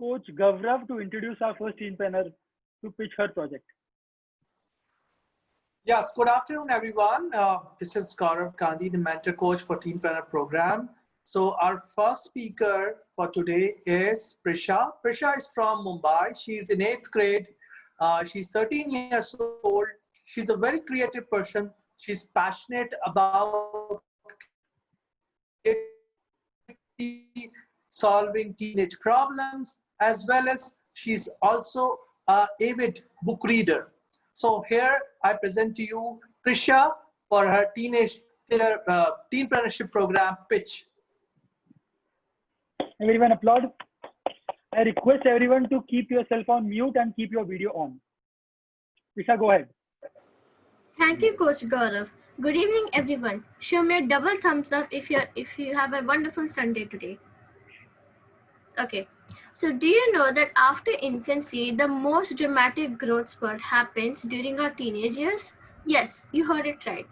Coach Gavrav to introduce our first teenpreneur to pitch her project. Yes, good afternoon, everyone. This is Gaurav Gandhi, the mentor coach for Teenpreneur program. So our first speaker for today is Prisha. Prisha is from Mumbai. She's in 8th grade. She's 13 years old. She's a very creative person. She's passionate about creativity, solving teenage problems, as well as she's also an avid book reader. So here I present to you Prisha for her teenpreneurship program pitch. Everyone applaud. I request everyone to keep yourself on mute and keep your video on. Prisha, go ahead. Thank you, Coach Gaurav. Good evening, everyone. Show me a double thumbs up if you have a wonderful Sunday today. Okay. So do you know that after infancy, the most dramatic growth spurt happens during our teenage years? Yes, you heard it right.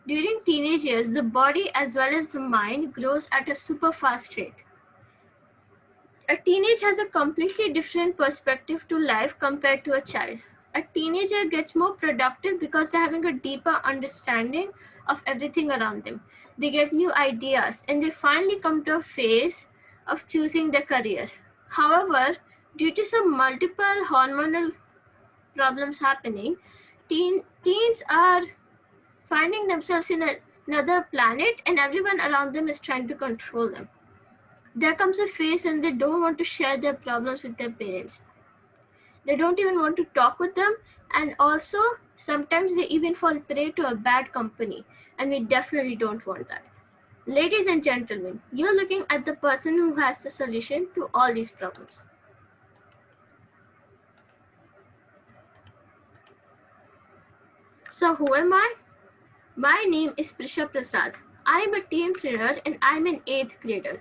During teenage years, the body as well as the mind grows at a super fast rate. A teenage has a completely different perspective to life compared to a child. A teenager gets more productive because they're having a deeper understanding of everything around them. They get new ideas and they finally come to a phase of choosing their career. However, due to some multiple hormonal problems happening, teens are finding themselves in another planet and everyone around them is trying to control them. There comes a phase when they don't want to share their problems with their parents. They don't even want to talk with them, and also sometimes they even fall prey to a bad company, and we definitely don't want that. Ladies and gentlemen, you're looking at the person who has the solution to all these problems. So who am I? My name is Prisha Prasad. I am a teenpreneur and I'm an 8th grader.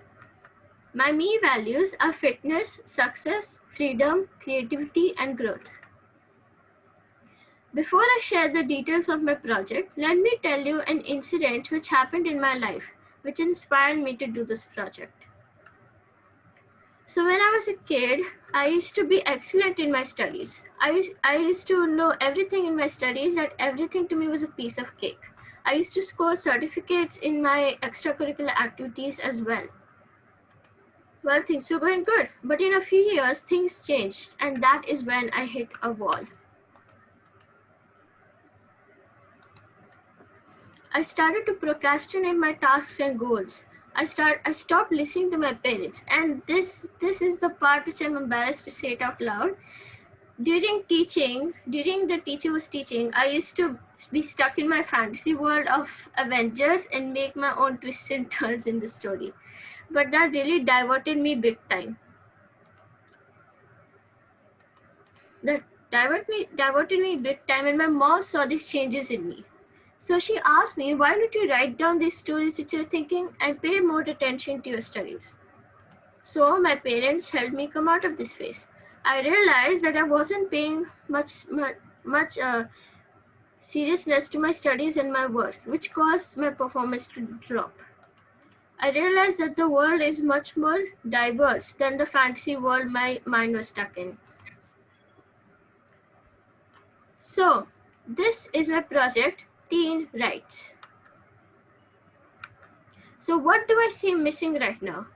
My me values are fitness, success, freedom, creativity, and growth. Before I share the details of my project, let me tell you an incident which happened in my life, which inspired me to do this project. So when I was a kid, I used to be excellent in my studies. I used to know everything in my studies, that everything to me was a piece of cake. I used to score certificates in my extracurricular activities as well. Well, things were going good, but in a few years, things changed, and that is when I hit a wall. I started to procrastinate my tasks and goals. I stopped listening to my parents, and this is the part which I'm embarrassed to say it out loud. During the teacher was teaching, I used to be stuck in my fantasy world of Avengers and make my own twists and turns in the story. But that really diverted me big time. That diverted me big time, and my mom saw these changes in me. So she asked me, why don't you write down these stories that you're thinking and pay more attention to your studies? So my parents helped me come out of this phase. I realized that I wasn't paying much seriousness to my studies and my work, which caused my performance to drop. I realized that the world is much more diverse than the fantasy world my mind was stuck in. So this is my project, Teen Rights. So what do I see missing right now?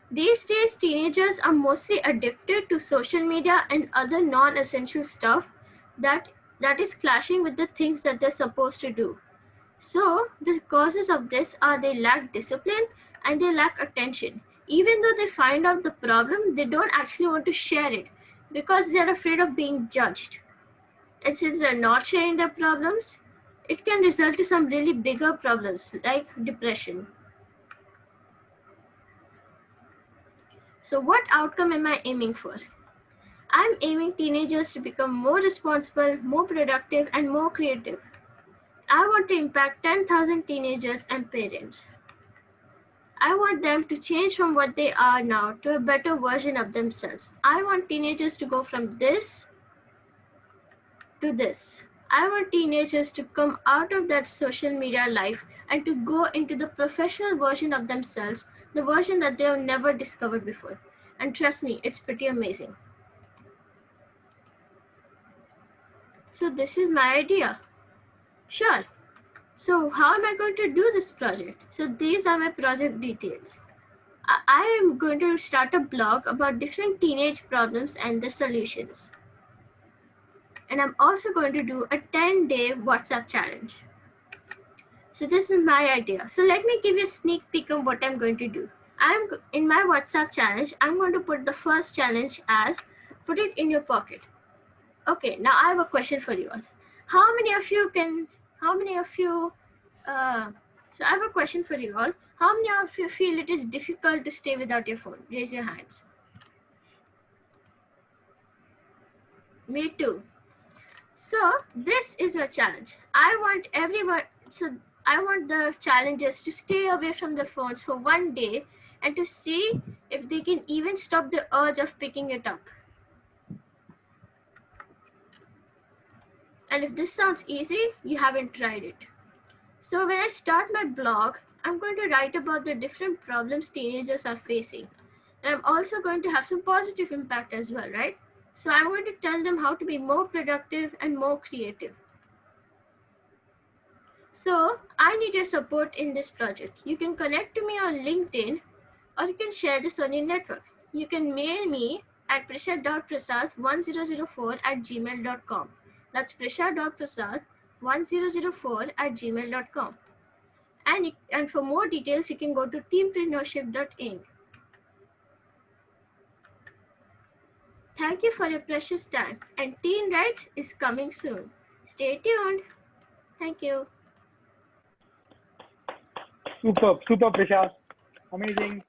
These days, teenagers are mostly addicted to social media and other non-essential stuff that is clashing with the things that they're supposed to do. So the causes of this are they lack discipline and they lack attention. Even though they find out the problem, they don't actually want to share it because they're afraid of being judged. And since they're not sharing their problems, it can result to some really bigger problems like depression. So what outcome am I aiming for? I'm aiming teenagers to become more responsible, more productive, and more creative. I want to impact 10,000 teenagers and parents. I want them to change from what they are now to a better version of themselves. I want teenagers to go from this to this. I want teenagers to come out of that social media life and to go into the professional version of themselves, the version that they have never discovered before. And trust me, it's pretty amazing. So this is my idea. Sure. So how am I going to do this project? So these are my project details. I am going to start a blog about different teenage problems and the solutions. And I'm also going to do a 10-day WhatsApp challenge. So this is my idea. So let me give you a sneak peek of what I'm going to do. In my WhatsApp challenge, I'm going to put the first challenge as put it in your pocket. Okay, now I have a question for you all. How many of you, so I have a question for you all. How many of you feel it is difficult to stay without your phone? Raise your hands. Me too. So this is my challenge. I want the challengers to stay away from their phones for 1 day and to see if they can even stop the urge of picking it up. And if this sounds easy, you haven't tried it. So when I start my blog, I'm going to write about the different problems teenagers are facing. And I'm also going to have some positive impact as well, right? So I'm going to tell them how to be more productive and more creative. So I need your support in this project. You can connect to me on LinkedIn or you can share this on your network. You can mail me at prisha.prasad1004@gmail.com. That's prisha.prasad1004@gmail.com. And for more details, you can go to teampreneurship.in. Thank you for your precious time. And Teen Rights is coming soon. Stay tuned. Thank you. Superb, superb, Prisha. Amazing.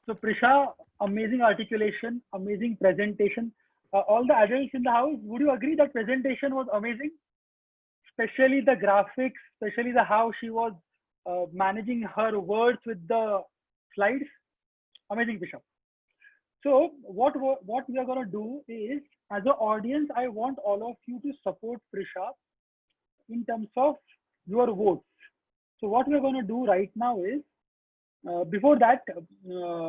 So Prisha, amazing articulation, amazing presentation. All the adults in the house, would you agree that presentation was amazing? Especially the graphics, especially the how she was managing her words with the slides. Amazing, Prisha. So what we are going to do is, as an audience, I want all of you to support Prisha in terms of your votes. So what we are going to do right now is, before that,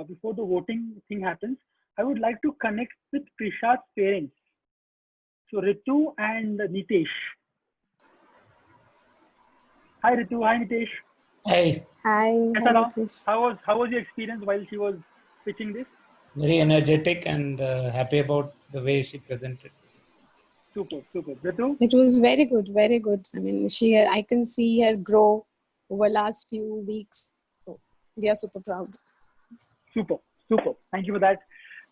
before the voting thing happens, I would like to connect with Prisha's parents. So Ritu and Nitesh. Hi Ritu, hi Nitesh. Hi. Hi, Nitesh. How was your experience while she was pitching this? Very energetic and happy about the way she presented. Super, super. Ritu? It was very good, very good. I mean, I can see her grow over last few weeks. So we are super proud. Super, super. Thank you for that.